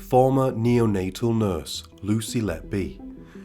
Former neonatal nurse Lucy Letby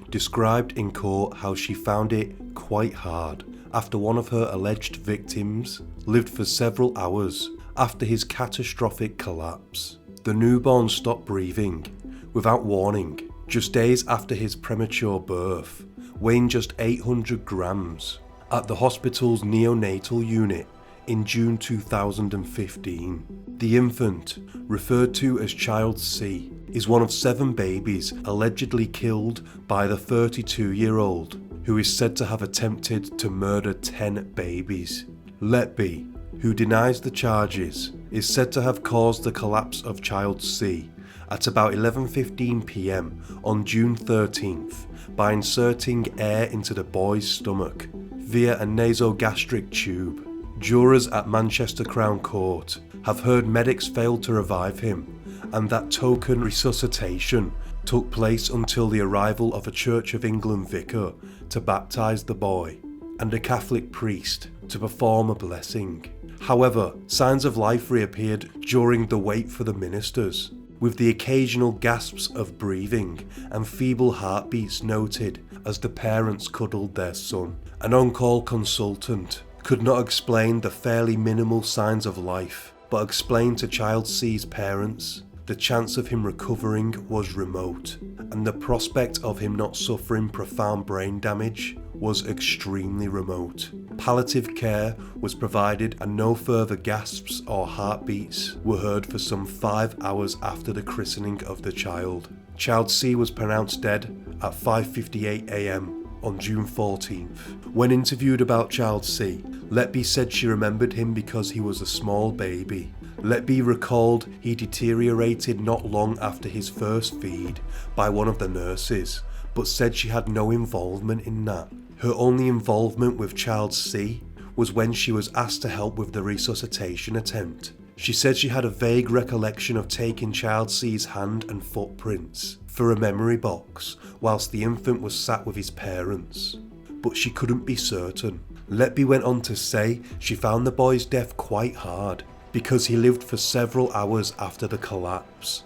described in court how she found it quite hard after one of her alleged victims lived for several hours after his catastrophic collapse. The newborn stopped breathing without warning just days after his premature birth, weighing just 800 grams, at the hospital's neonatal unit in June 2015. The infant, referred to as Child C, is one of 7 babies allegedly killed by the 32-year-old, who is said to have attempted to murder 10 babies. Letby, who denies the charges, is said to have caused the collapse of Child C at about 11:15 p.m. on June 13th by inserting air into the boy's stomach via a nasogastric tube. Jurors at Manchester Crown Court have heard medics failed to revive him, and that token resuscitation took place until the arrival of a Church of England vicar to baptise the boy and a Catholic priest to perform a blessing. However, signs of life reappeared during the wait for the ministers, with the occasional gasps of breathing and feeble heartbeats noted as the parents cuddled their son. An on-call consultant could not explain the fairly minimal signs of life, but explained to Child C's parents the chance of him recovering was remote, and the prospect of him not suffering profound brain damage was extremely remote. Palliative care was provided and no further gasps or heartbeats were heard for some 5 hours after the christening of the child. Child C was pronounced dead at 5:58 a.m. on June 14th. When interviewed about Child C, Letby said she remembered him because he was a small baby. Letby recalled he deteriorated not long after his first feed by one of the nurses, but said she had no involvement in that. Her only involvement with Child C was when she was asked to help with the resuscitation attempt. She said she had a vague recollection of taking Child C's hand and footprints for a memory box whilst the infant was sat with his parents, but she couldn't be certain. Letby went on to say she found the boy's death quite hard because he lived for several hours after the collapse,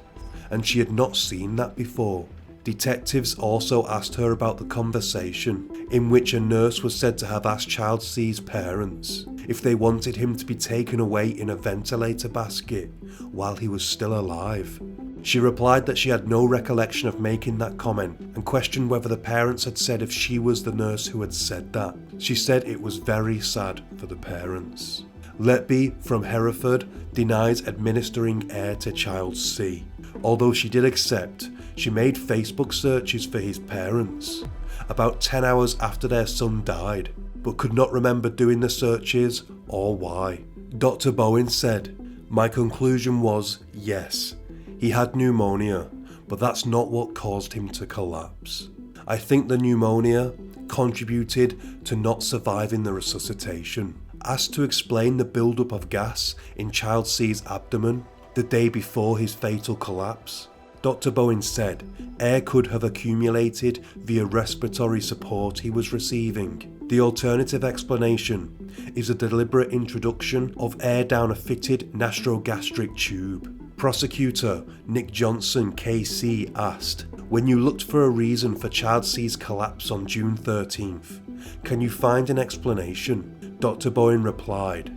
and she had not seen that before. Detectives also asked her about the conversation in which a nurse was said to have asked Child C's parents if they wanted him to be taken away in a ventilator basket while he was still alive. She replied that she had no recollection of making that comment and questioned whether the parents had said if she was the nurse who had said that. She said it was very sad for the parents. Letby from Hereford denies administering air to Child C, although she did accept she made Facebook searches for his parents about 10 hours after their son died, but could not remember doing the searches or why. Dr. Bowen said, "My conclusion was yes, he had pneumonia, but that's not what caused him to collapse. I think the pneumonia contributed to not surviving the resuscitation." Asked to explain the buildup of gas in Child C's abdomen the day before his fatal collapse, Dr. Bowen said air could have accumulated via respiratory support he was receiving. The alternative explanation is a deliberate introduction of air down a fitted nastrogastric tube. Prosecutor Nick Johnson KC asked, "When you looked for a reason for Child C's collapse on June 13th, can you find an explanation?" Dr. Bowen replied,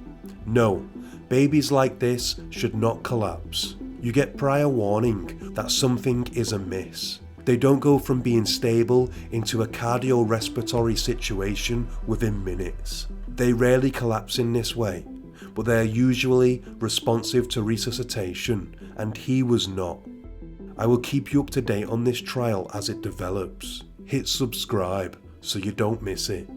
"No, babies like this should not collapse. You get prior warning that something is amiss. They don't go from being stable into a cardiorespiratory situation within minutes. They rarely collapse in this way, but they are usually responsive to resuscitation, and he was not. I will keep you up to date on this trial as it develops. Hit subscribe so you don't miss it."